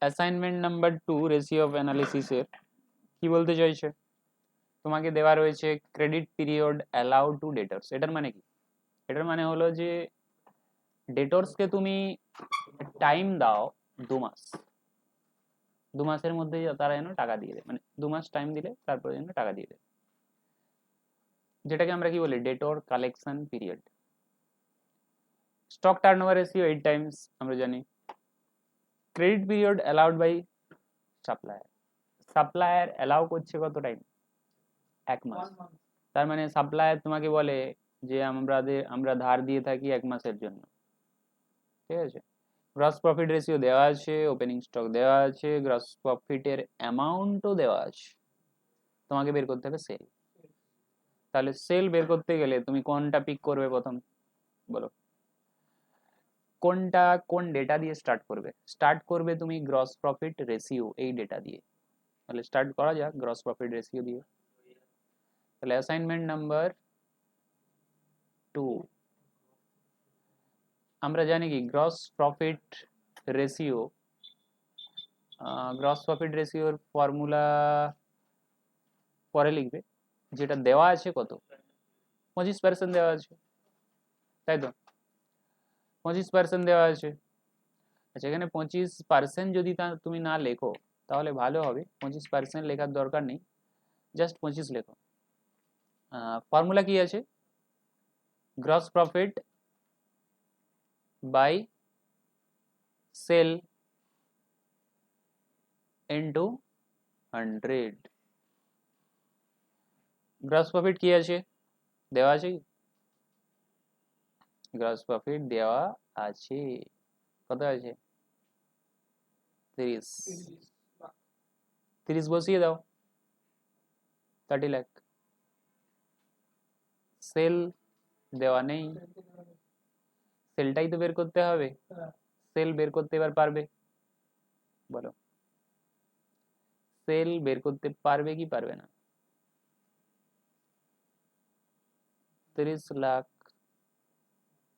Assignment number 2 ratio of অ্যানালিসিসের কি বলতে চাইছে, তোমাকে দেওয়া রয়েছে credit period allowed to debtors. এটার মানে কি? এটার মানে হলো যে ডেটর্সকে তুমি টাইম দাও 2 মাস, 2 মাসের মধ্যে তারা যেন টাকা দিয়ে দেয়, মানে 2 মাস টাইম দিলে তারপরে যেন টাকা দিয়ে দেয়, যেটাকে আমরা কি বলি debtor collection period. Stock turnover ratio 8 times আমরা জানি। Credit period allowed by supplier, supplier allow করছে কত টাইম? 1 মাস। তার মানে সাপ্লায়ার তোমাকে বলে যে আমরা ধার দিয়ে থাকি 1 মাসের জন্য, ঠিক আছে। গ্রস প্রফিট রেশিও দেওয়া আছে, ওপেনিং স্টক দেওয়া আছে, গ্রস প্রফিটের অ্যামাউন্টও দেওয়া আছে, তোমাকে বের করতে হবে সেল। তাহলে সেল বের করতে গেলে তুমি কোনটা পিক করবে প্রথম, বলো কোনটা, কোন ডেটা দিয়ে স্টার্ট করবে? স্টার্ট করবে তুমি গ্রস প্রফিট রেশিও এই ডেটা দিয়ে। তাহলে স্টার্ট করা যাক গ্রস প্রফিট রেশিও দিয়ে। তাহলে অ্যাসাইনমেন্ট নাম্বার 2 আমরা জানি কি gross profit ratio, gross profit রেশিওর ফর্মুলা পরে লিখবে। যেটা দেওয়া আছে কত, 25% দেওয়া আছে, তাই তো? 25% দেওয়া আছে। আচ্ছা, এখানে 25% যদি তুমি না লেখো তাহলে ভালো হবে, 25% লেখার দরকার নেই, জাস্ট 25 লেখো। ফর্মুলা কি আছে? Gross profit by sale into 100। Gross profit কি আছে, দেওয়া আছে কি? গ্রস প্রফিট দেওয়া আছে, কত আছে? 30। 30 বসিয়ে দাও, 30 লাখ। সেল দেওয়া নেই, সেলটাই তো বের করতে হবে। সেল বের করতে এবার পারবে, বলো সেল বের করতে পারবে কি পারবে না? 30 লাখ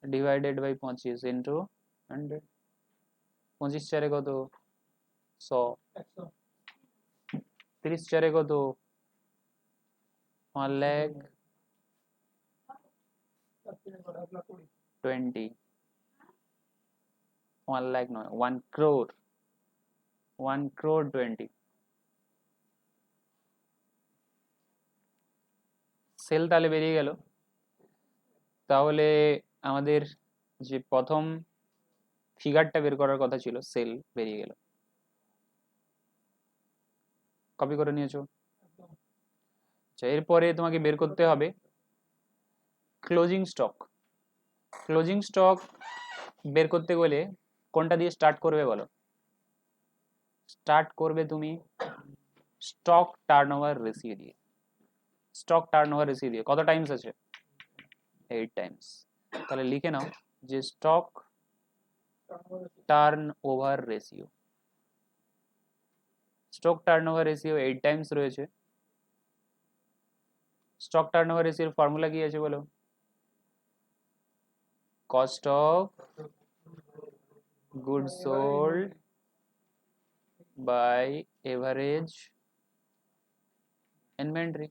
ডিভাইডেড বাই 25 ইন্টু 100, 25 চারে কত? 100। 30 চারে কত? 1 লাখ 20, 1 লাখ নয় 1 crore, 1 crore 20। সেল তাহলে বেরিয়ে গেল। তাহলে আমাদের যে প্রথম ফিগারটা বের করার কথা ছিল, সেল বেরিয়ে গেল। কপি করে নিয়েছো? আচ্ছা, এরপরে তোমাকে বের করতে হবে ক্লোজিং স্টক। ক্লোজিং স্টক বের করতে গেলে কোনটা দিয়ে স্টার্ট করবে বলো? স্টার্ট করবে তুমি স্টক টার্নওভার রেশিও দিয়ে। স্টক টার্নওভার রেশিও দিয়ে কত টাইমস আছে? 8 টাইমস। তাহলে লিখে নাও যে stock turnover ratio, stock turnover ratio 8 times রয়েছে। স্টক টার্নওভার রেশিওর ফর্মুলা কি আছে বলো? Cost of goods sold by average inventory,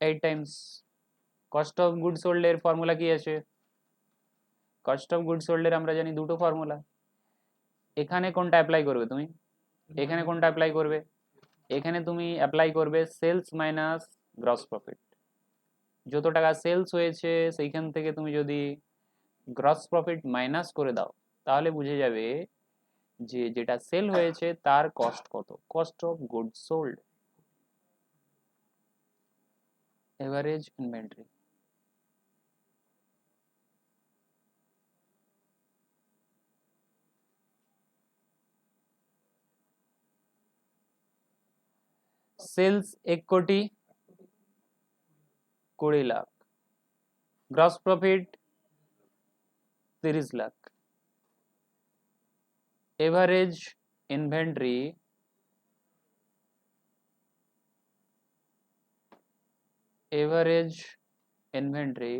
8 times. Cost of good sold এর ফর্মুলা কি আছে? কস্ট অফ গুড সোল্ড এর আমরা জানি দুটো ফর্মুলা। এখানে কোনটা অ্যাপ্লাই করবে তুমি? এখানে কোনটা অ্যাপ্লাই করবে? এখানে তুমি অ্যাপ্লাই করবে সেলস মাইনাস গ্রস প্রফিট। যত টাকা সেলস হয়েছে সেইখান থেকে তুমি যদি গ্রস প্রফিট মাইনাস করে দাও তাহলে বুঝে যাবে যে যেটা সেল হয়েছে তার কস্ট কত, cost of good sold average inventory. Sales 1 crore 20 lakh, gross profit 30 lakh, average inventory average inventory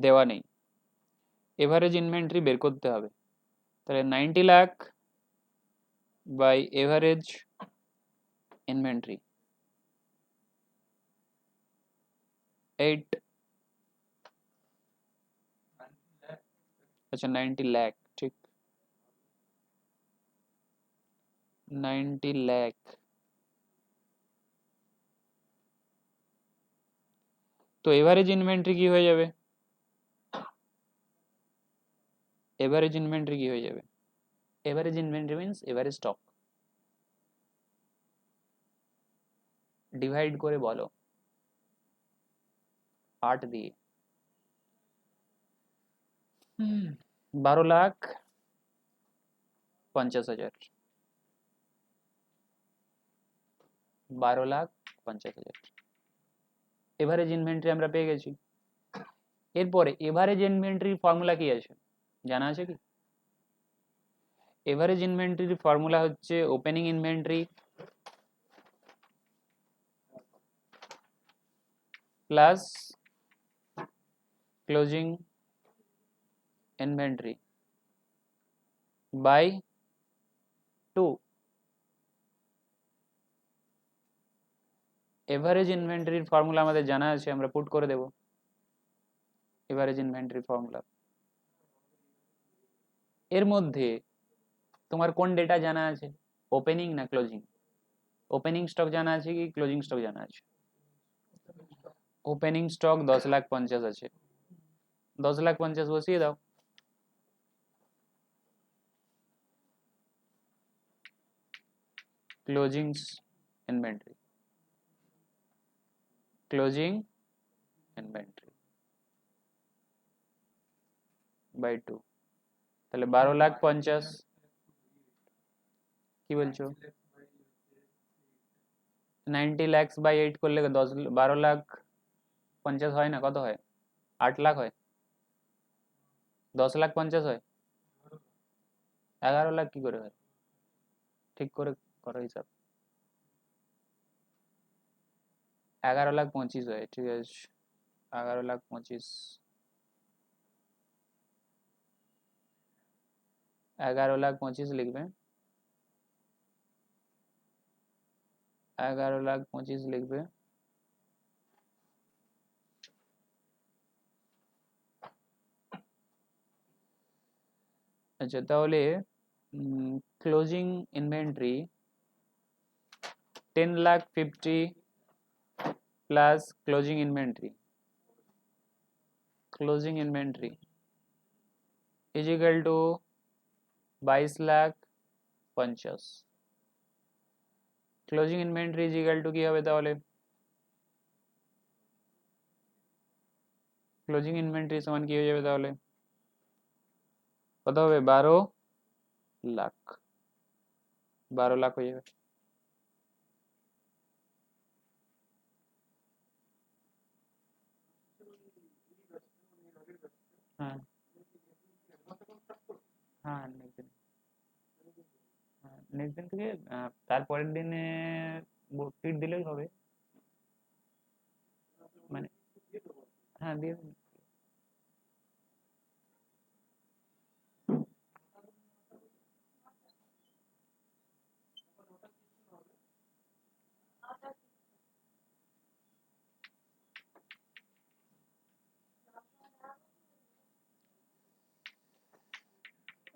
দেওয়া নেই, এভারেজ ইনভেন্টরি বের করতে হবে। তাহলে 90 লাখ বাই এভারেজ ইনভেন্টরি 8, আচ্ছা 90 লাখ, ঠিক 90 লাখ। তো এভারেজ ইনভেন্টরি কি হয়ে যাবে? এভারেজ ইনভেন্টরি কি হয়ে যাবে? Average inventory means average stock. Divide করে বলো 8 দিয়ে। 12,50,000, 12,50,000 এভারেজ ইনভেন্টরি আমরা পেয়ে গেছি। এরপরে এভারেজ ইনভেন্টরির ফর্মুলা কি আছে, জানা আছে কি? এভারেজ ইনভেন্টরির ফর্মুলা হচ্ছে opening inventory plus closing inventory by 2। Average ইনভেন্টরির ফর্মুলা আমাদের জানা আছে, আমরা পুট করে দেব এভারেজ ইনভেন্টরি ফর্মুলা। এর মধ্যে তোমার কোন ডেটা জানা আছে, ওপেনিং না ক্লোজিং? ওপেনিং স্টক জানা আছে কি ক্লোজিং স্টক জানা আছে? ওপেনিং স্টক 10,50,000 আছে, 10,50,000 বসিয়ে দাও। Closing inventory, closing inventory by 2, তাহলে 12,50,000। কি বলছো? 90 লাখ বাই 8 করলে 12,50,000 হয় না, কত হয়? 8 লাখ হয়? 10,50,000 হয়? 11 লাখ কি করে হয়? ঠিক করে করো হিসাব। 11,25,000 হয়, ঠিক আছে। 11,25,000, 11,25,000 লিখবে, 11,25,000 লিখবে। আচ্ছা তাহলে closing inventory 10,50,000 plus closing inventory, closing inventory is equal two 22,50,000। Closing inventory is equal to কি হবে তাহলে? ক্লোজিং ইনভেন্টরি সমান কি হয়ে যাবে তাহলে? কত হবে? 12 লাখ, 12 লাখ হয়ে যাবে। হ্যাঁ হ্যাঁ, নেক্সট দিন, হ্যাঁ নেক্সট দিন থেকে তারপরের দিনে ফিট দিলেই হবে, মানে হ্যাঁ দিয়ে দিন।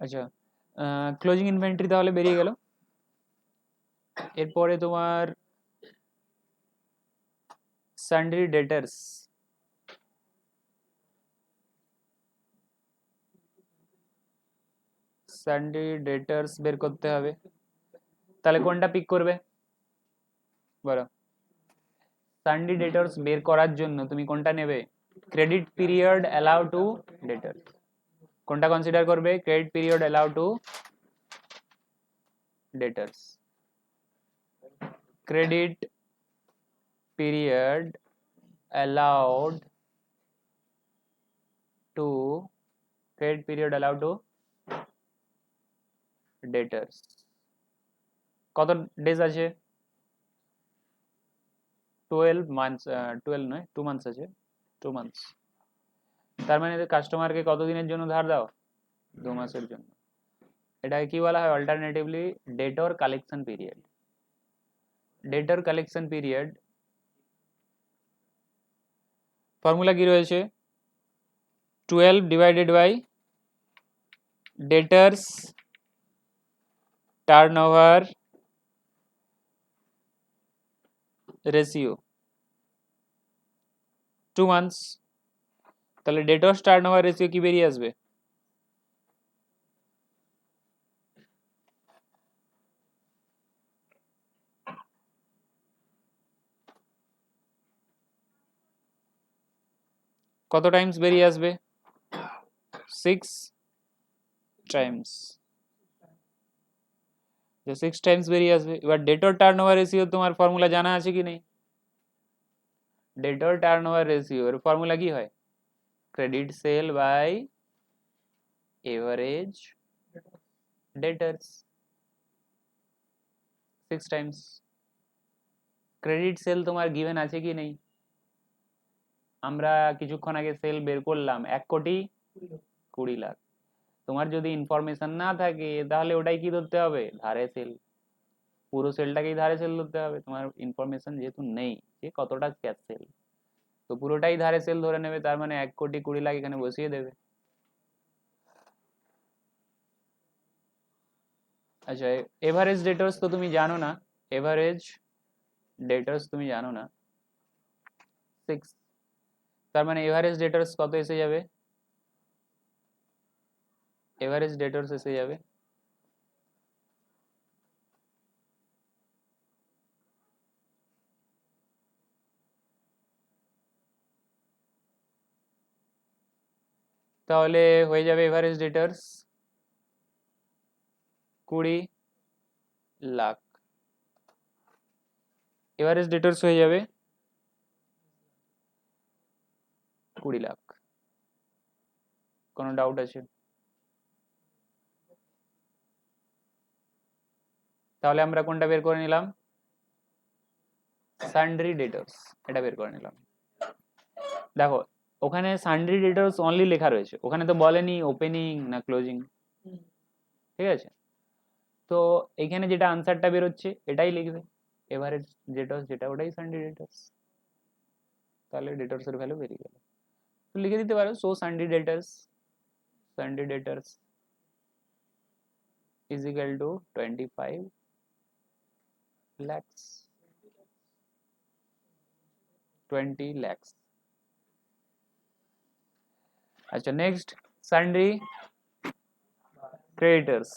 আচ্ছা ক্লোজিং ইনভেন্টরি তাহলে বেরিয়ে গেল। এরপরে তোমার সান্ড্রি ডেটার্স, সান্ড্রি ডেটার্স বের করতে হবে। তাহলে কোনটা পিক করবে বলো? সান্ড্রি ডেটার্স বের করার জন্য তুমি কোনটা নেবে? Credit period allow to debtors. কোনটা কনসিডার করবে? Credit period allow to debtors. Credit period allowed to, credit period allowed to debtors কত ডেজ আছে? 12 মান্থস, 12 নয় 2 মান্থস আছে, 2 মান্থস। তার মানে কাস্টমারকে কত দিনের জন্য ধার দাও? 2 মাসের জন্য। এটাকে কি বলা হয় alternatively? Debtor collection period. Debtor collection period formula কি রয়েছে? 12 divided by debtors turnover ratio 2 months. তাহলে ডেটর্স টার্নওভার রেশিও কি বেরিয়ে আসবে? কত টাইমস বেরিয়ে আসবে? 6 টাইমস। 6 টাইমস বেরিয়ে আসবে। এবার ডেটর টার্নওভার রেশিও তোমার ফর্মুলা জানা আছে কি নেই? ডেটর টার্নওভার রেশিও এর ফর্মুলা কি হয়? Credit sale by average debtors 6 times. Credit sale তোমার গিভেন আছে কি নেই? আমরা কিছুক্ষণ আগে সেল বের করলাম 1,20,00,000। তোমার যদি ইনফরমেশন না থাকে তাহলে ওটাই কি ধরতে হবে? ধারে সেল। পুরো সেলটাকেই ধারে সেল ধরতে হবে, তোমার ইনফরমেশন যেহেতু নেই যে কতটা ক্যাশ সেল, তো পুরোটাই ধারে সেল ধরে নেবে। তার মানে 1,20,00,000 এখানে বসিয়ে দেবে। আচ্ছা, এভারেজ ডেটার্স তো তুমি জানো না। এভারেজ ডেটার্স তুমি জানো না 6। তার মানে এভারেজ ডেটার্স কত এসে যাবে? এভারেজ ডেটার্স এসে যাবে তাহলে হয়ে যাবে এভারেজ ডেটার্স 20,00,000। এভারেজ ডেটার্স হয়ে যাবে 20,00,000। কোনো ডাউট আছে? তাহলে আমরা কোনটা বের করে নিলাম? সান্ড্রি ডেটার্স, এটা বের করে নিলাম। দেখো ওখানে সান্ড্রি ডেটার্স অনলি লেখা রয়েছে, ওখানে তো বলেনি ওপেনিং না ক্লোজিং। ঠিক আছে, তো এখানে যেটা আনসারটা বেরোচ্ছে এটাই লিখবে, এভারেজ ডেটার্স যেটা ওটাই সান্ড্রি ডেটার্স। তাহলে ডেটার্সের ভ্যালু বেরিয়ে গেল। তো লিখে দিতে পারো so sundry debtors, sundry debtors is equal to 25 lakhs, 20 lakhs। अच्छा नेक्स्ट sundry creditors।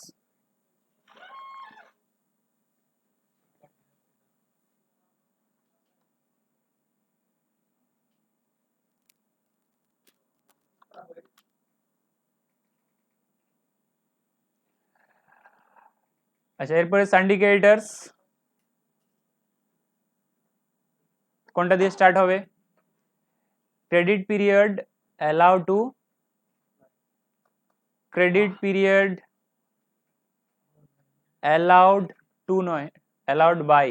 আচ্ছা এরপরে সান্ড্রি ক্রেডিটার্স কোনটা দিয়ে স্টার্ট হবে? Credit period allow two, credit period allowed to নয়, অ্যালাউড বাই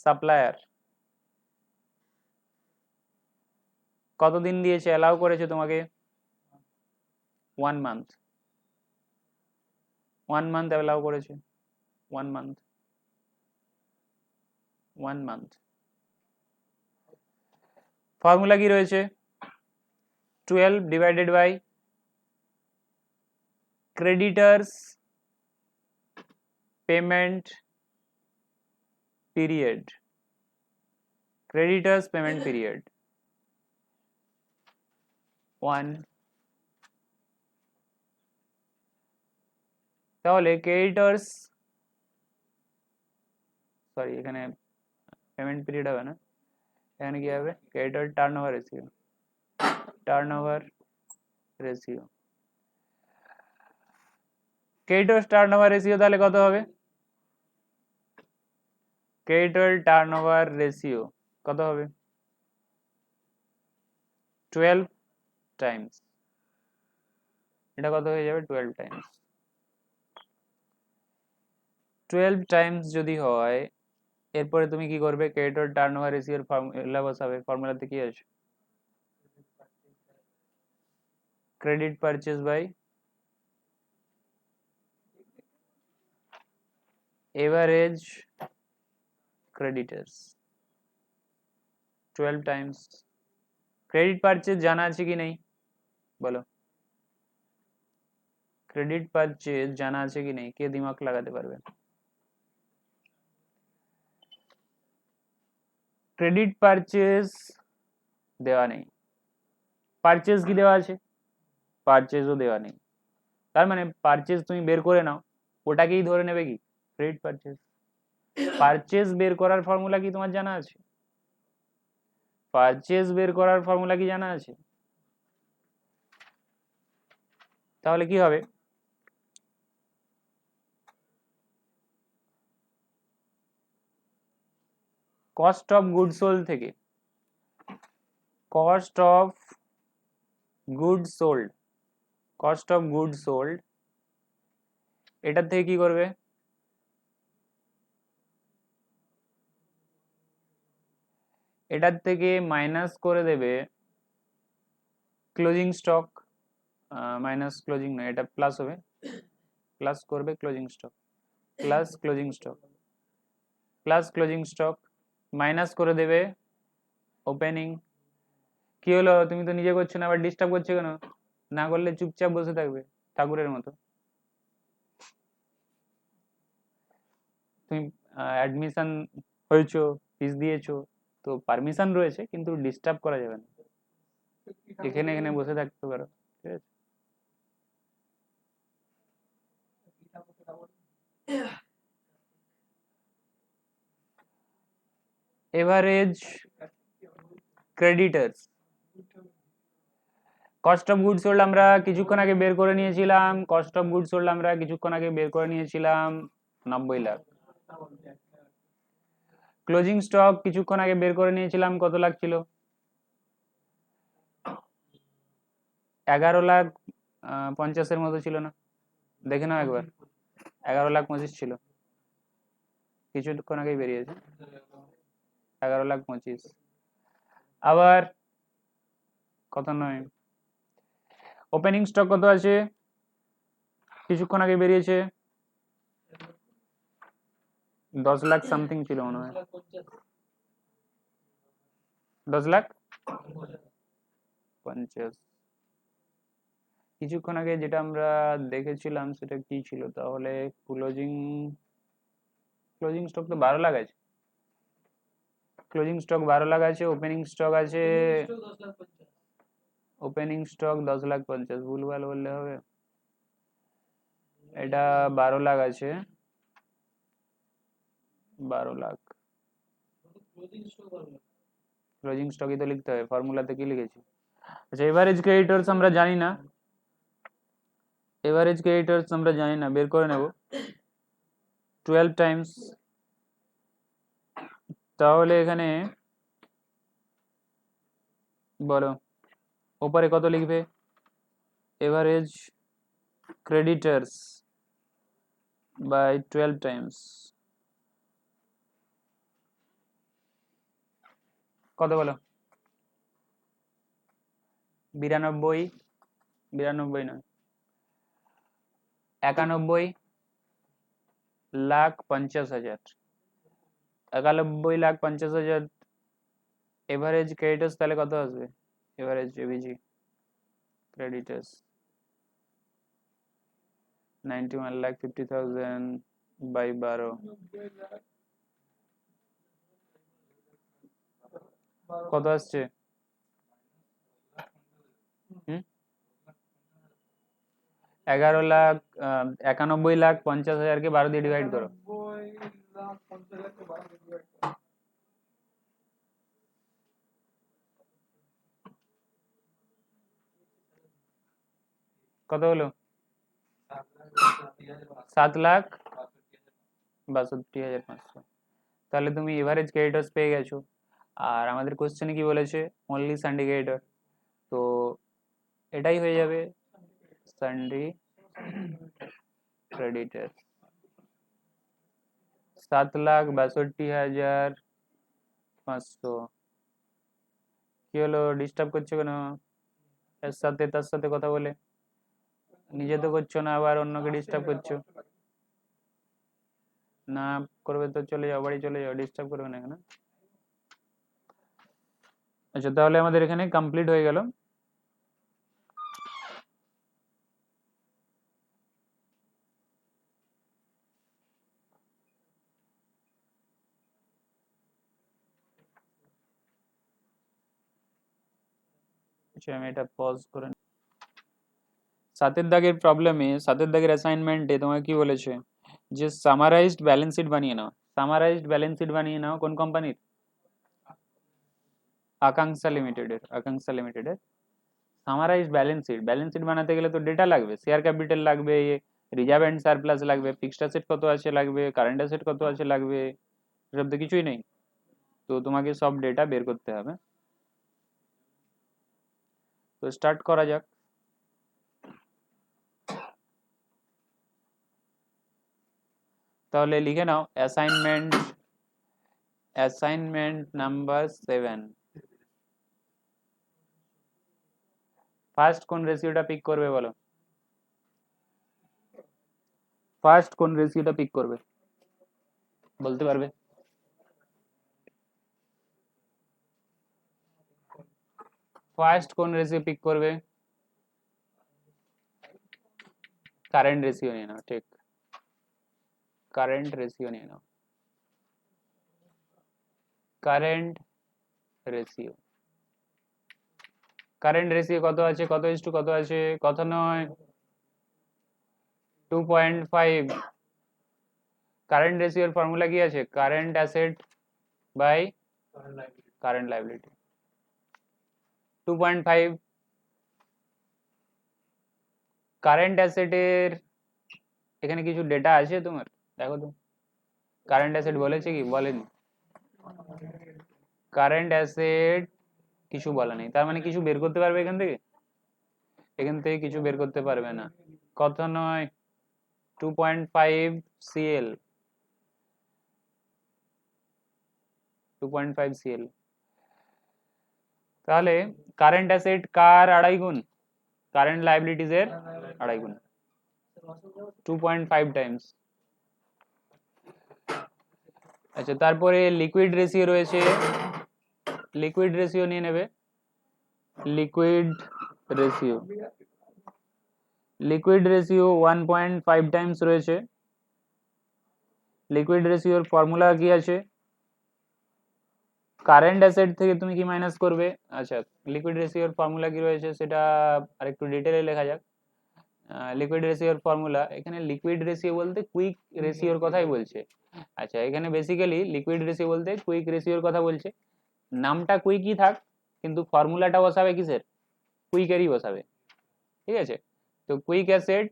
সাপ্লায়ার। কতদিন দিয়েছে, অ্যালাউ করেছে তোমাকে? 1 মান্থ। 1 মান্থ অ্যালাউ করেছে, 1 মান্থ, 1 মান্থ। ফর্মুলা কি রয়েছে? 12 divided by creditors payment period, creditors payment period 1। তাহলে ক্রেডিটার্স, সরি এখানে পেমেন্ট পিরিয়ড হবে না, এখানে কি হবে? Creditor turnover ratio, turnover ratio, creditors turnover ratio তাহলে কত হবে? ক্রেডিটার টার্নওভার রেশিও কত হবে? 12 টাইমস। এটা কত হয়ে যাবে? 12 টাইমস। 12 টাইমস যদি হয় এরপরে তুমি কি করবে? ক্রেডিটর টার্নওভার রেশিওর ফর্মুলা বসাবে। ফর্মুলাতে কি আছে? credit purchase by average creditors 12 times credit purchase জানা আছে কি নেই বলো ক্রেডিট পারচেজ জানা আছে কি নেই কে দিমাগ লাগাতে পারবে ক্রেডিট পারচেজ দেওয়া নেই পারচেজ কি দেওয়া আছে পারচেজও দেওয়া নেই তার মানে পারচেজ তুমি বের করে নাও ওটাকেই ধরে নেবে কি ক্রেডিট পারচেজ পারচেজ বের করার ফর্মুলা কি তোমার জানা আছে পারচেজ বের করার ফর্মুলা কি জানা আছে তাহলে কি হবে কস্ট অফ গুডস সোল্ড থেকে cost of goods sold cost of goods sold এটার থেকে কি করবে এটার থেকে মাইনাস করে দেবে ক্লোজিং স্টক মাইনাস ক্লোজিং না এটা প্লাস হবে প্লাস করবে closing stock plus closing stock plus closing stock minus করে দেবে ওপেনিং কি হলো তুমি তো নিজে করছো না আবার ডিস্টার্ব করছো কেন না করলে চুপচাপ বসে থাকবে ঠাকুরের মতো তুমি অ্যাডমিশন হয়েছো ফিস দিয়েছো তো পারমিশন রয়েছে কিন্তু ডিস্টার্ব করা যাবে না এখানে এখানে বসে থাকতে পারো ঠিক আছে average creditors cost of goods sold আমরা কিছুক্ষণ আগে বের করে নিয়েছিলাম কস্ট অফ গুডস সোল্ড আমরা কিছুক্ষণ আগে বের করে নিয়েছিলাম 90 লাখ ক্লোজিং স্টক কিছুক্ষণ আগে বের করে নিয়েছিলাম কত লাখ ছিল 11,50,000 মতো ছিল না দেখে নাও একবার 11,25,000 ছিল কিছুক্ষণ আগেই বেরিয়েছে 11,25,000 আবার কত নয় ওপেনিং স্টক কত আছে কিছুক্ষণ আগে বেরিয়েছে 10 লাখ সামথিং ছিল মনে হয় 10,50,000 কিছুক্ষণ আগে যেটা আমরা দেখেছিলাম সেটা কি ছিল তাহলে ক্লোজিং ক্লোজিং স্টক তো 12 লাখ আছে ক্লোজিং স্টক 12 লাখ আছে ওপেনিং স্টক আছে ওপেনিং স্টক 10,50,000 ভুলভাল বললে হবে এটা 12 লাখ আছে 12 লাখ ক্লোজিং স্টকই তো লিখতে হবে ফর্মুলাতে কি লিখেছি আচ্ছা এভারেজ ক্রেডিটর্স আমরা জানি না এভারেজ ক্রেডিটর্স আমরা জানি না বের করে নেব 12 টাইমস তাহলে এখানে বলো ওপরে কত লিখবে এভারেজ ক্রেডিটর্স বাই 12 টাইমস কত বলো 92 92 নয় 91,50,000 91,50,000 এভারেজ ক্রেডিটার্স তাহলে কত আসবে এভারেজ এভিজি ক্রেডিটার্স 91,50,000 বাই 12 কত আসছে 91,50,000কে 12 দিয়ে ডিভাইড করো কত হলো 7,62,500 তাহলে তুমি এভারেজ ক্রেডিটার্স পেয়ে গেছো আর আমাদের কোশ্চেনে কি বলেছে অনলি সানডে ক্রেডিটর তো এটাই হয়ে যাবে সানডে ক্রেডিটর 7,62,500 কি হলো ডিস্টার্ব করছে কেন এর সাথে তার সাথে কথা বলে, নিজে তো করছো না, আবার অন্যকে ডিস্টার্ব করছো। না করবে তো চলে যাও, বাড়ি চলে যাও, ডিস্টার্ব করবে না এখানে। আচ্ছা, তাহলে আমাদের এখানে কমপ্লিট হয়ে গেল। আচ্ছা, আমি এটা পজ করে নিই। সাতের দাগের প্রবলেমে, সাতের দাগের অ্যাসাইনমেন্টে তোমাকে কি বলেছে, যে সামারাইজড ব্যালেন্স শিট বানিয়ে নাও। সামারাইজড ব্যালেন্স শিট বানিয়ে নাও কোন কোম্পানির? আকাঙ্ক্ষা লিমিটেডের। আকাঙ্ক্ষা লিমিটেডের summarised balance sheet. Balance sheet বানাতে গেলে তো ডেটা লাগবে, শেয়ার ক্যাপিটাল লাগবে, রিজার্ভ অ্যান্ড সারপ্লাস লাগবে, ফিক্সড অ্যাসেট কত আছে লাগবে, কারেন্ট অ্যাসেট কত আছে লাগবে, এসব তো কিছুই নেই। তো তোমাকে সব ডেটা বের করতে হবে। তো স্টার্ট করা যাক। তাহলে লিখে নাও অ্যাসাইনমেন্ট, অ্যাসাইনমেন্ট নাম্বার 7। ফার্স্ট কোন রেশিওটা পিক করবে বলো? ফার্স্ট কোন রেশিওটা পিক করবে বলতে পারবে? ফার্স্ট কোন রেশিও পিক করবে? কারেন্ট রেশিও নিয়ে নাও, ঠিক, কারেন্ট রেশিও নিয়ে নাও। কারেন্ট রেশিও, কারেন্ট রেশিও কত আছে, কত ইস টু কত আছে, কত নয় 2.5। কারেন্ট রেশিওর ফর্মুলা কি আছে? Current asset by current liability. 2.5 current অ্যাসেটের এখানে কিছু ডেটা আছে তোমার, দেখো তো কারেন্ট অ্যাসেট বলেছে কি বলেনি? কারেন্ট অ্যাসেট কিছু বলা নেই, তার মানে কিছু বের করতে পারবে এখান থেকে? এখান থেকে কিছু বের করতে পারবে না। কত নয় 2.5 CL, 2.5 CL। তাহলে কারেন্ট অ্যাসেট কার আড়াই গুণ? কারেন্ট লাইবিলিটিজ এর আড়াই গুণ, 2.5 টাইমস। আচ্ছা, তারপরে লিকুইড রেশিও রয়েছে, লিকুইড রেশিও নিয়ে নেবে। Liquid ratio, liquid ratio 1.5 Times রয়েছে। লিকুইড রেশিওর ফর্মুলা কি আছে? কারেন্ট অ্যাসেট থেকে তুমি কি মাইনাস করবে? আচ্ছা, লিকুইড রেশিওর ফর্মুলা কি রয়েছে সেটা আরেকটু ডিটেলে লেখা যাক। লিকুইড রেশিওর ফর্মুলা, এখানে লিকুইড রেশিও বলতে কুইক রেশিওর কথাই বলছে। আচ্ছা, এখানে বেসিক্যালি লিকুইড রেশিও বলতে কুইক রেশিওর কথা বলছে। নামটা কুইকই থাক, কিন্তু ফর্মুলাটা বসাবে কিসের? কুইকেরই বসাবে, ঠিক আছে? তো কুইক অ্যাসেট,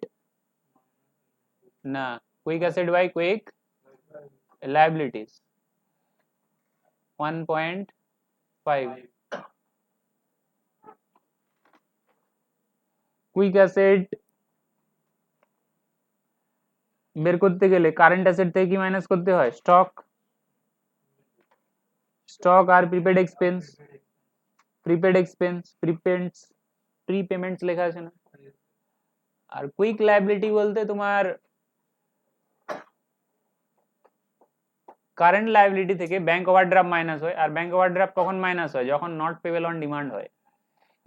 না, quick asset by quick liabilities 1.5। Quick asset বের করতে গেলে কারেন্ট অ্যাসেট থেকে কি মাইনাস করতে হয়? স্টক, স্টক আর prepaid expense, prepaid expense, prepayments, prepayments লেখা আছে না? আর কুইক লায়াবিলিটি বলতে তোমার কারেন্ট লায়াবিলিটি থেকে ব্যাংক ওভারড্রাফট মাইনাস হয়। আর ব্যাংক ওভারড্রাফট কখন মাইনাস হয়? যখন নট পেবেল অন ডিমান্ড হয়।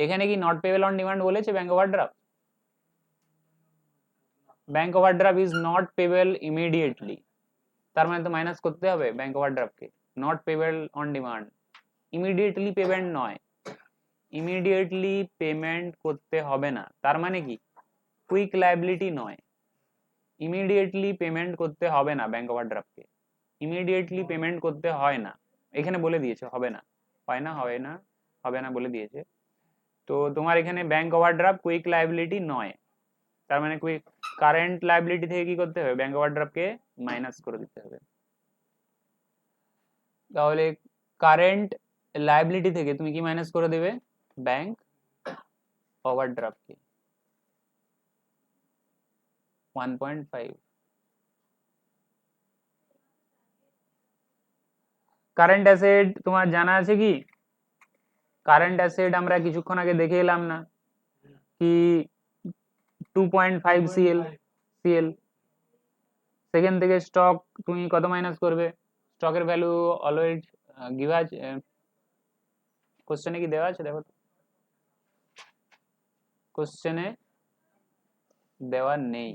এখানে কি নট পেবেল অন ডিমান্ড বলেছে bank overdraft? Bank overdraft is not payable immediately, তার মানে তো মাইনাস করতে হবে ব্যাংক ওভারড্রাফটকে। Not payable on demand, immediately payment নয়, ইমিডিয়েটলি পেমেন্ট করতে হবে না, তার মানে কি কুইক লায়াবিলিটি নয়, ইমিডিয়েটলি পেমেন্ট করতে হবে না ব্যাংক ওভারড্রাফটকে, ইমিডিয়েটলি পেমেন্ট করতে হয় না। এখানে বলে দিয়েছে হবে না, হয় না, হবে না, হবে না বলে দিয়েছে। তো তোমার এখানে ব্যাংক ওভারড্রাফট কুইক লায়াবিলিটি নয়, তার মানে কুইক কারেন্ট লায়াবিলিটি থেকে কি করতে হবে? ব্যাংক ওভারড্রাফটকে মাইনাস করে দিতে হবে। তাহলে কারেন্ট লায়াবিলিটি থেকে তুমি কি মাইনাস করে দেবে? ব্যাংক ওভারড্রাফটকে 1.5। কারেন্ট অ্যাসেট তোমার জানা আছে কি? কারেন্ট অ্যাসেট আমরা কিছুক্ষণ আগে দেখে এলাম না, কি 2.5 সিএল সিএল। সেখান থেকে স্টক তুমি কত মাইনাস করবে? স্টকের ভ্যালু অলওয়েজ গিভ আজ, কোশ্চেনে কি দেওয়া আছে দেখো, কোশ্চেনে দেওয়া নেই।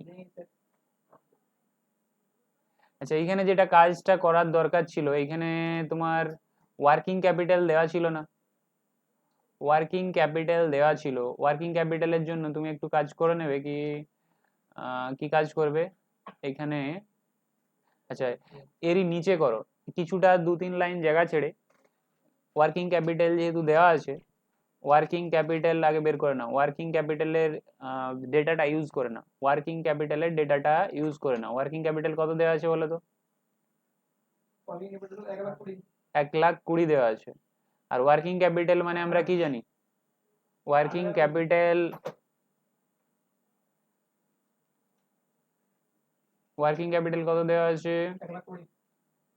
আচ্ছা, এইখানে যেটা কাজটা করার দরকার ছিল, এইখানে তোমার ওয়ার্কিং ক্যাপিটাল দেওয়া ছিল না? ওয়ার্কিং ক্যাপিটাল দেওয়া ছিল, ওয়ার্কিং ক্যাপিটালের জন্য তুমি একটু কাজ করে নেবে কি, কি কাজ করবে এখানে? আচ্ছা, এরই নিচে করো কিছুটা 2-3 লাইন জায়গা ছেড়ে, ওয়ার্কিং ক্যাপিটাল যেহেতু দেওয়া আছে, ওয়ার্কিং ক্যাপিটাল আগে বের করে নাও, ওয়ার্কিং ক্যাপিটালের ডেটাটা ইউজ করে নাও, ওয়ার্কিং ক্যাপিটালের ডেটাটা ইউজ করে নাও। ওয়ার্কিং ক্যাপিটাল কত দেওয়া আছে বলো তো? 1,20,000 দেওয়া আছে। আর ওয়ার্কিং ক্যাপিটাল মানে আমরা কি জানি? ওয়ার্কিং ক্যাপিটাল, ওয়ার্কিং ক্যাপিটাল কত দেওয়া আছে?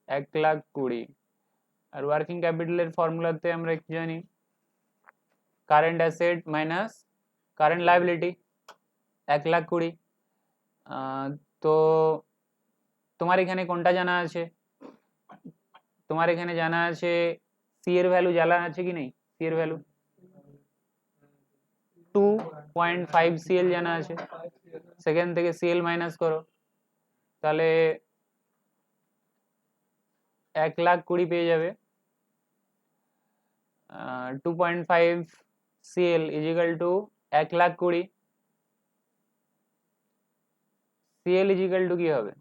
1,20,000। আর ওয়ার্কিং ক্যাপিটালের ফর্মুলাতে আমরা কি জানি? Current asset minus current liability, 1,20,000। তো তোমার এখানে কোনটা জানা আছে? তোমার এখানে জানা আছে সি এর ভ্যালু জানা আছে কি নেই? সি এর ভ্যালু 2.5 সিএল জানা আছে। সেখান থেকে সিএল মাইনাস করো, তাহলে 1,20,000 পেয়ে যাবে। 2.5 CL is equal two 1,20,000। CL is equal to কি হবে?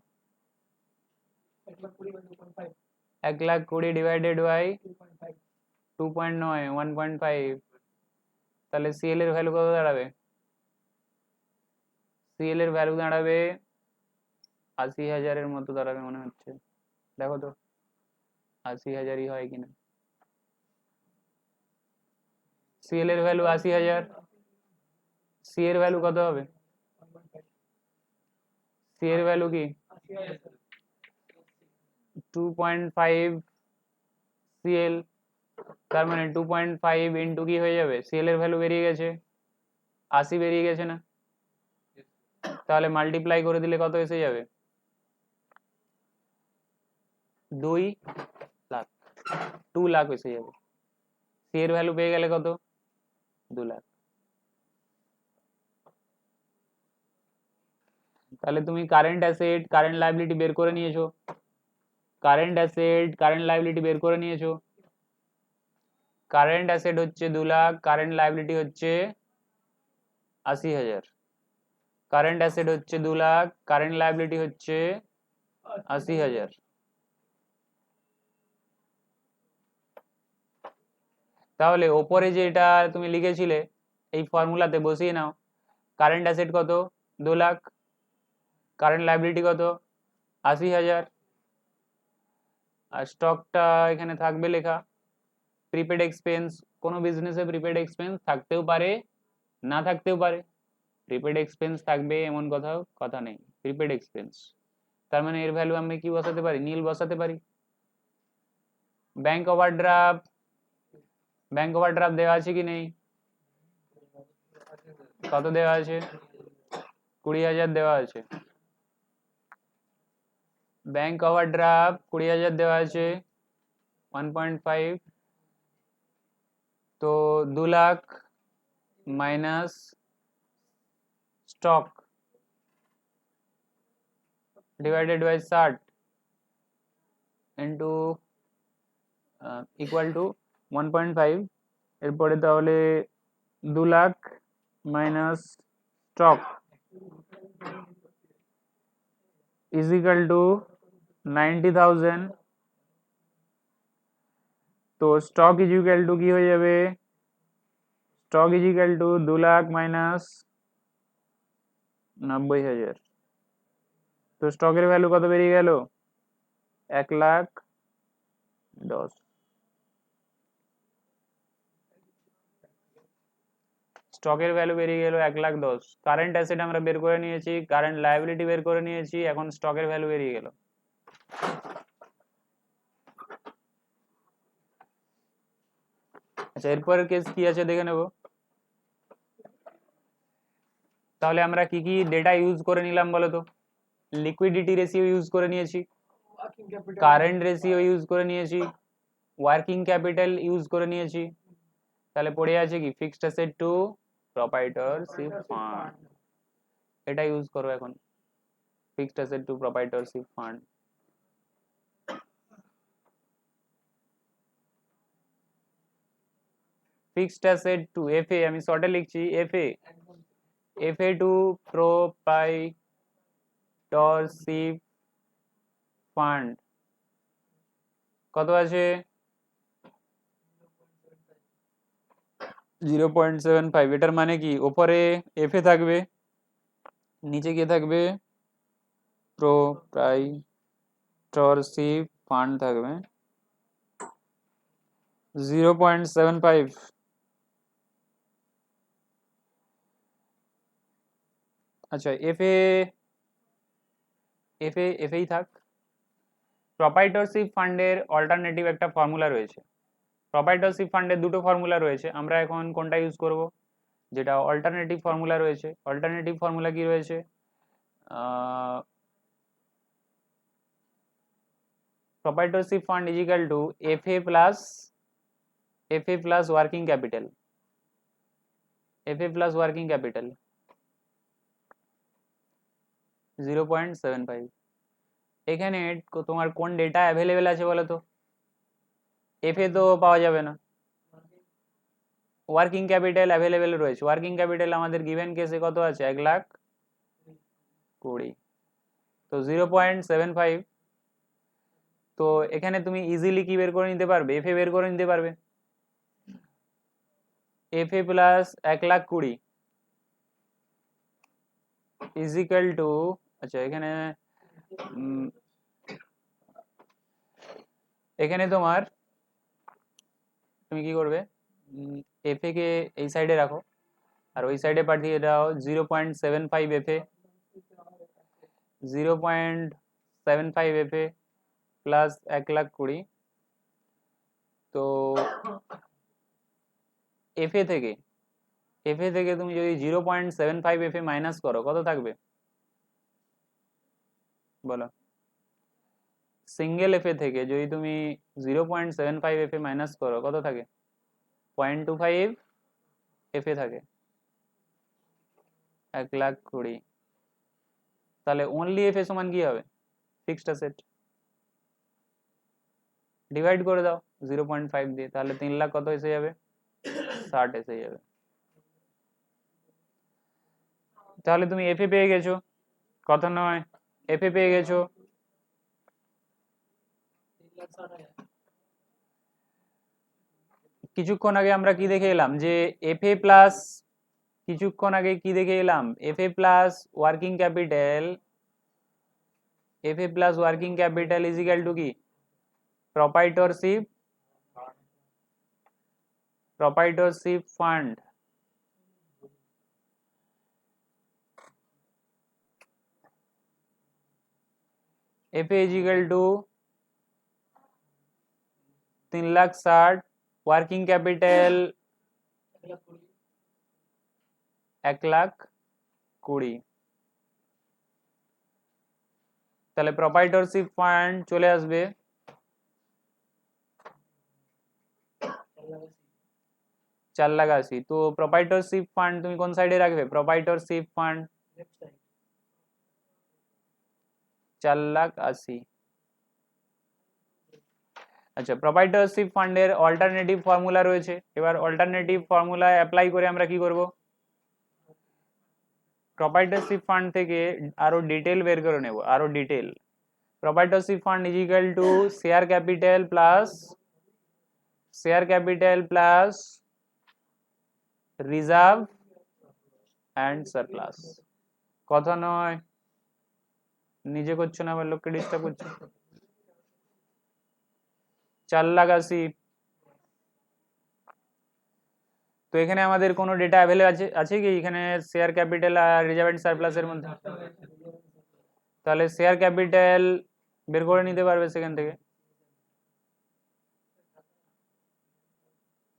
1,20,000 ডিভাইডেড বাই 2.9 1.5, তাহলে সিএল এর ভ্যালু কত দাঁড়াবে? সিএল এর ভ্যালু দাঁড়াবে 80,000-এর মতো দাঁড়াবে মনে হচ্ছে। দেখো তো 80,000-ই হয় কিনা। সিএল এর ভ্যালু 80,000। সি এর ভ্যালু কত হবে? সি এর ভ্যালু কি 2.5 সিএল, তার মানে 2.5 ইন্টু কি হয়ে যাবে? সিএল এর ভ্যালু বেরিয়ে গেছে 80, বেরিয়ে গেছে না? তাহলে মাল্টিপ্লাই করে দিলে কত এসে যাবে? 2 লাখ, 2 লাখ এসে যাবে। সি এর ভ্যালু পেয়ে গেলে কত? 2 লাখ। তাহলে তুমি কারেন্ট অ্যাসেট কারেন্ট লায়াবিলিটি বের করে নিয়েছো, কারেন্ট অ্যাসেট কারেন্ট লায়াবিলিটি বের করে নিয়েছো। কারেন্ট অ্যাসেট হচ্ছে 2 লাখ, কারেন্ট লায়াবিলিটি হচ্ছে 80,000। কারেন্ট অ্যাসেট হচ্ছে 2 লাখ, কারেন্ট লায়াবিলিটি হচ্ছে 80,000। তাহলে ওপরে যেটা তুমি লিখেছিলে এই ফর্মুলাতে বসিয়ে নাও। কারেন্ট অ্যাসেট কত? 2 লাখ। কারেন্ট লায়াবিলিটি কত? 80,000। আর স্টকটা এখানে থাকবে লেখা। প্রিপেড এক্সপেন্স, কোনো বিজনেসে প্রিপেড এক্সপেন্স থাকতেও পারে না থাকতেও পারে। প্রিপেড এক্সপেন্স থাকবে এমন কথা নেই, প্রিপেড এক্সপেন্স। তার মানে এর ভ্যালু আমি কি বসাতে পারি? নীল বসাতে পারি। ব্যাংক ওভারড্রাফট, ব্যাংক ওভারড্রাফট দেওয়া আছে কি নেই? কত দেওয়া আছে? 20,000 দেওয়া আছে। ব্যাংক ওভারড্রাফট 20,000 দেওয়া আছে, 1.5। তো 2 lakh minus stock divided by 60 into equal to 1.5। এরপরে তাহলে 2 lakh minus stock is equal to 90,000। তো স্টক ইজ ইকাল টু কি হয়ে যাবে? Stock is equal to 2 lakh minus 90,000। তো স্টকের ভ্যালু কত বেরিয়ে গেল? 1,10,000। স্টকের ভ্যালু বেরিয়ে গেল 1,10,000। কারেন্ট অ্যাসেট আমরা বের করে নিয়েছি, কারেন্ট লায়াবিলিটি বের করে নিয়েছি, এখন স্টকের ভ্যালু বেরিয়ে গেল। আচ্ছা, এরপরের কেস কি আছে দেখে নেব। তাহলে আমরা কি কি ডেটা ইউজ করে নিলাম বলো তো? লিকুইডিটি রেশিও ইউজ করে নিয়েছি, কারেন্ট রেশিও ইউজ করে নিয়েছি, ওয়ার্কিং ক্যাপিটাল ইউজ করে নিয়েছি, তাহলে পড়ে আছে কি fixed asset to proprietorship fund. এটা ইউজ করো এখন, fixed asset to proprietorship fund. Fixed asset to FA, আমি শর্টে লিখছি FA, FA to proprietorship fund কত আছে? 0.75। এটার মানে কি ওপরে এফএ থাকবে, নিচে কি থাকবে? প্রোপ্রাইটরশিপ ফান্ড থাকবে 0.75। আচ্ছা এফএ এফএ এফএই থাক। প্রপাইটরশিপ ফান্ডের অল্টারনেটিভ একটা ফর্মুলা রয়েছে, প্রপাইটরশিপ ফান্ডের দুটো ফর্মুলা রয়েছে, আমরা এখন কোনটা ইউজ করব? যেটা অল্টারনেটিভ ফর্মুলা রয়েছে। অল্টারনেটিভ ফর্মুলা কি রয়েছে? Proprietorship fund is equal to FA plus working capital, FA plus working capital 0.75। এখানে তোমার কোন ডেটা অ্যাভেলেবেল আছে বলো তো? এফএ তো পাওয়া যাবে না, ওয়ার্কিং ক্যাপিটাল অ্যাভেলেবেল রয়েছে। ওয়ার্কিং ক্যাপিটাল আমাদের গিভেন কেসে কত আছে? 1,20,000। তো 0.75। তো এখানে তুমি ইজিলি কি বের করে নিতে পারবে? এফএ বের করে নিতে পারবে। FA plus 1,20,000 is equal two, আচ্ছা এখানে এখানে তোমার তুমি কি করবে? এফএ কে এই সাইডে রাখো আর ওই সাইডে পাঠিয়ে দাও 0.75 এফএ, 0.75 এফএ প্লাস 1,20,000। তো এফএ থেকে তুমি যদি 0.75 এফএ মাইনাস করো কত থাকবে বলো? সিঙ্গেল এফএ থেকে যদি তুমি 0.75 এফএ মাইনাস করো কত থাকে? 0.25 এফএ থাকে, 1,20,000। তাহলে অনলি এফএ সমান কি হবে? Fixed asset. ডিভাইড করে দাও 0.5 দিয়ে, তাহলে 3,00,000 কত এসে যাবে? 60 এসে যাবে। তাহলে তুমি এফএ পেয়ে গেছো, কত নয়? এফএ পেয়ে গেছো কিছুক্ষণ আগে আমরা কি দেখে এলাম যে এফএ প্লাস, কিছুক্ষণ আগে কি দেখে এলাম? FA plus working capital, FA plus working capital is equal to কি? Proprietorship fund. FA is equal to 3,60,000, working capital 1,20,000। তাহলে প্রপাইটরশিপ ফান্ড চলে আসবে 4,80,000। তো প্রপাইটরশিপ ফান্ড তুমি কোন সাইডে রাখবে? প্রপাইটরশিপ ফান্ড 4,80,000। আচ্ছা প্রপাইটরশিপ ফান্ডের অল্টারনেটিভ ফর্মুলা রয়েছে, এবার অল্টারনেটিভ ফর্মুলা অ্যাপ্লাই করে আমরা কি করব? প্রপাইটরশিপ ফান্ড থেকে আরো ডিটেল বের করে নেব, আরো detail. Proprietorship fund is equal to share capital plus reserve and surplus. কথা নয়, নিজে করছো না আবার লোককে ডিস্টার্ব করছো। 4,80,000। তো এখানে আমাদের কোনো ডেটা অ্যাভেলেবল আছে কি এখানে শেয়ার ক্যাপিটাল আর রিজার্ভ এন্ড সারপ্লাসের মধ্যে? তাহলে শেয়ার ক্যাপিটাল বের করে নিতে পারবে সেখান থেকে,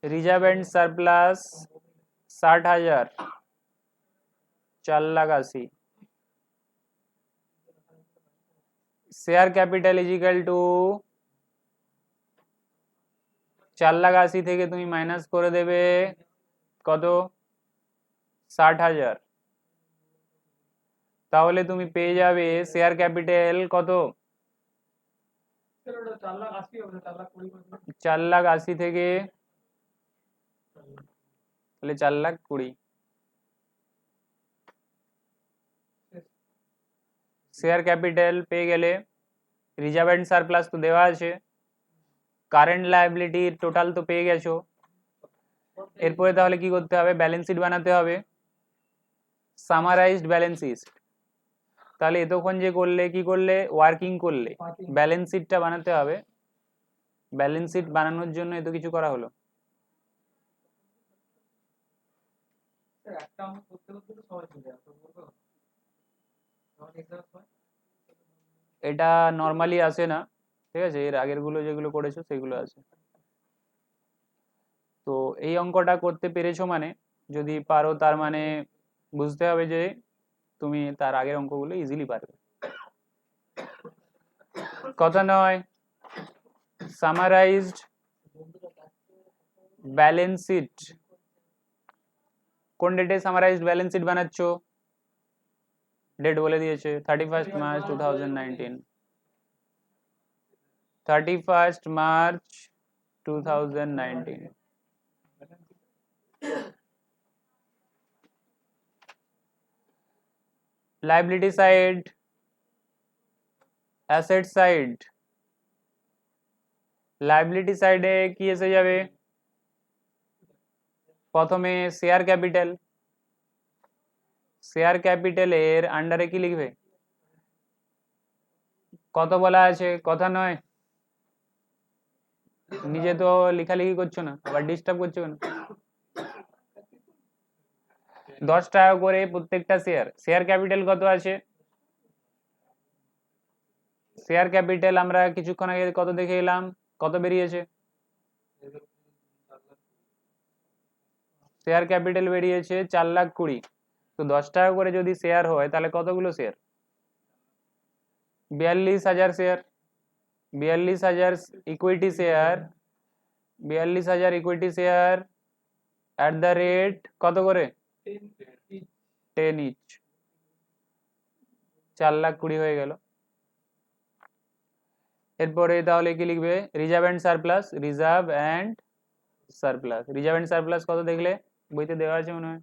reserve and surplus 60,000 4,80,000 share capital is equal to 4,80,000 থেকে তুমি মাইনাস করে দেবে কত 60,000, তাহলে তুমি পেয়ে যাবে শেয়ার ক্যাপিটাল কত 4,80,000 থেকে তাহলে 4,20,000 শেয়ার ক্যাপিটাল পেয়ে গেলে। রিজার্ভ এন্ড সারপ্লাস তো দেওয়া আছে, কারেন্ট লায়াবিলিটির টোটাল তো পেয়ে গেছো। এরপরে তাহলে কি করতে হবে, ব্যালেন্স শিট বানাতে হবে, সামারাইজড ব্যালেন্স শিট। তাহলে এতক্ষণ যে করলে কি করলে, ওয়ার্কিং করলে, ব্যালেন্স শিটটা বানাতে হবে। ব্যালেন্স শিট বানানোর জন্য এত কিছু করা হলো। এটা নর্মালি আসে না, ঠিক আছে, এর আগের গুলো যেগুলো করেছো সেগুলো আছে। তো এই অঙ্কটা করতে পেরেছো মানে, যদি পারো তার মানে বুঝতে হবে যে তুমি তার আগের অঙ্কগুলো ইজিলি পারবে। কথা নয়, সামারাইজড ব্যালেন্স শিট, কোন ডেটে সামারাইজড ব্যালেন্স শিট বানাচ্ছো, ডেট বলে দিয়েছে 31 March 2019, 31 March 2019। Liability side, asset side, liability সাইডে কি এসে যাবে, প্রথমে শেয়ার ক্যাপিটাল, শেয়ার ক্যাপিটালের আন্ডারে কি লিখবে, কত বলা আছে, কথা নয়, নিজে তো লেখালেখি করছো না, আবার ডিস্টার্ব করছো কেন। 10 টাকা করে প্রত্যেকটা শেয়ার, শেয়ার ক্যাপিটাল কত আছে, শেয়ার ক্যাপিটাল আমরা কিছুক্ষণ আগে কত দেখে এলাম, কত বেরিয়েছে, শেয়ার ক্যাপিটাল বেরিয়েছে 4,20,000। তো 10 টাকা করে যদি শেয়ার হয় তাহলে কতগুলো share, 42,000 share, 42,000 equity share, 42,000 equity share at the rate কত করে 10 ইচ, 4,20,000 হয়ে গেল। এরপরে তাহলে কি লিখবে, reserve and surplus, reserve and surplus, reserve and surplus কত দেখলে, বইতে দেওয়া আছে মনে হয়,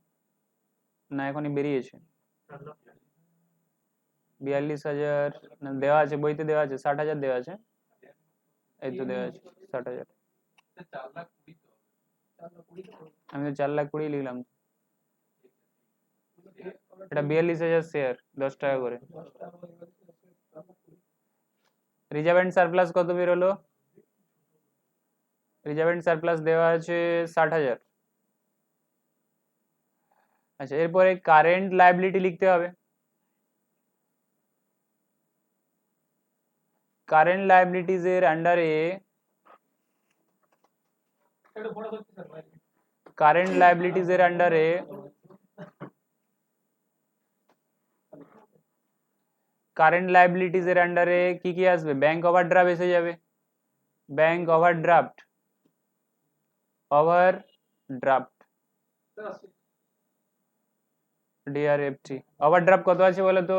না এখনই বেরিয়েছে, 42,000 না দেওয়া আছে, বইতে দেওয়া আছে 60,000 দেওয়া আছে, এই তো দেওয়া আছে 60,000, আমি তো 4,20,000 লিখলাম। এটা 42,000 শেয়ার 10 টাকা করে। রিজার্ভ অ্যান্ড সারপ্লাস কত বেরোলো, রিজার্ভ অ্যান্ড সারপ্লাস দেওয়া আছে 60,000। আচ্ছা, এরপরে কারেন্ট লায়াবিলিটি লিখতে হবে, কারেন্ট লায়াবিলিটিজ এর আন্ডারে, কারেন্ট লায়াবিলিটিজ এর আন্ডারে কারেন্ট লায়াবিলিটিজ এর আন্ডারে কি কি আসবে, ব্যাংক ওভারড্রাফট এসে যাবে, ব্যাংক ওভারড্রাফট, ওভারড্রাফট, ডিআরএফটি, ওভারড্রাফট কত আছে বলো তো,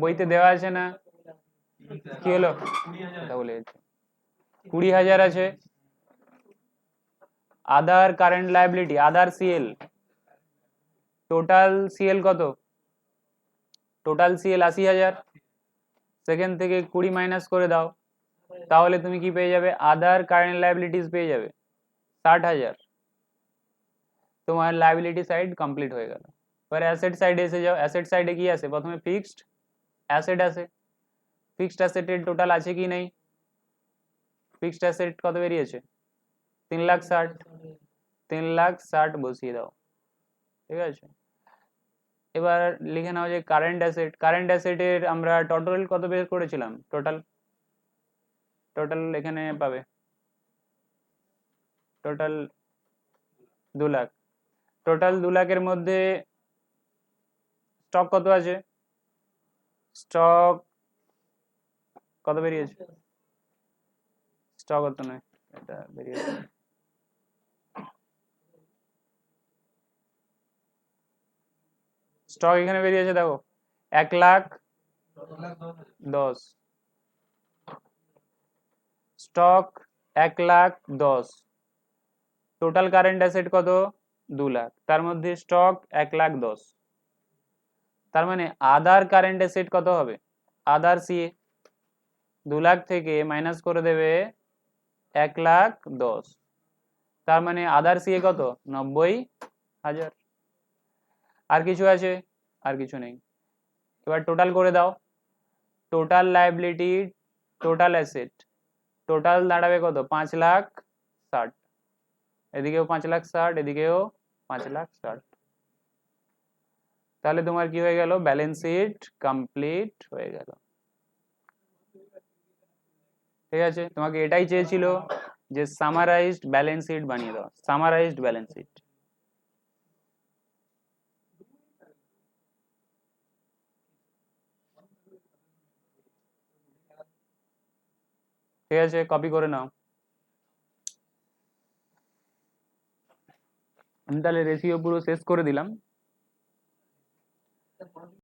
বইতে দেওয়া আছে না, কি হলো, কথা বলে যাচ্ছে, 20,000 আছে। আদার কারেন্ট লায়াবিলিটি, আদার সিএল, টোটাল সিএল কত, টোটাল সিএল 80,000, সেখান থেকে 20 মাইনাস করে দাও, তাহলে তুমি কি পেয়ে যাবে, আদার কারেন্ট লায়াবিলিটিস পেয়ে যাবে 60,000, তোমার লায়াবিলিটি সাইড কমপ্লিট হয়ে গেল। এবার অ্যাসেট সাইডে এসে যাও, অ্যাসেট সাইডে কি আছে, প্রথমে ফিক্সড অ্যাসেট আছে, ফিক্সড অ্যাসেটের টোটাল আছে কি নেই, ফিক্সড অ্যাসেট কত বেরিয়েছে 3,60,000, 3,60,000 বসিয়ে দাও, ঠিক আছে। এবার লিখে নাও যে কারেন্ট অ্যাসেট, কারেন্ট অ্যাসেটের আমরা টোটাল কত বের করেছিলাম, টোটাল, টোটাল এখানে পাবে, টোটাল 2 লাখ, টোটাল 2 লাখের মধ্যে স্টক কত আছে, স্টক কত বেরিয়েছে, স্টক কত নয়, এটা বেরিয়েছে স্টক এখানে বেরিয়েছে দেখো 1,10,000, স্টক 1,10,000, টোটাল কারেন্ট অ্যাসেট কত 2,00,000, তার মধ্যে স্টক 1,10,000, তার মানে আদার কারেন্ট অ্যাসেট কত হবে, আদার সিএ 2,00,000 থেকে মাইনাস করে দেবে 1,10,000, তার মানে আদার সিএ কত 90,000। আর কিছু আছে, আর কিছু নেই। এবার টোটাল করে দাও, total liability total asset total দাঁড়াবে কত 5,60,000, এদিকেও 5,60,000, এদিকেও 5,60,000, তাহলে তোমার কি হয়ে গেল, ব্যালেন্স শিট কমপ্লিট হয়ে গেল। ঠিক আছে, তোমাকে এটাই চেয়েছিল যে সামারাইজড ব্যালেন্স শিট বানিয়ে দাও, সামারাইজড ব্যালেন্স শিট। ঠিক আছে, কপি করে নাও। আমি তাহলে রেশিও পুরো শেষ করে দিলাম।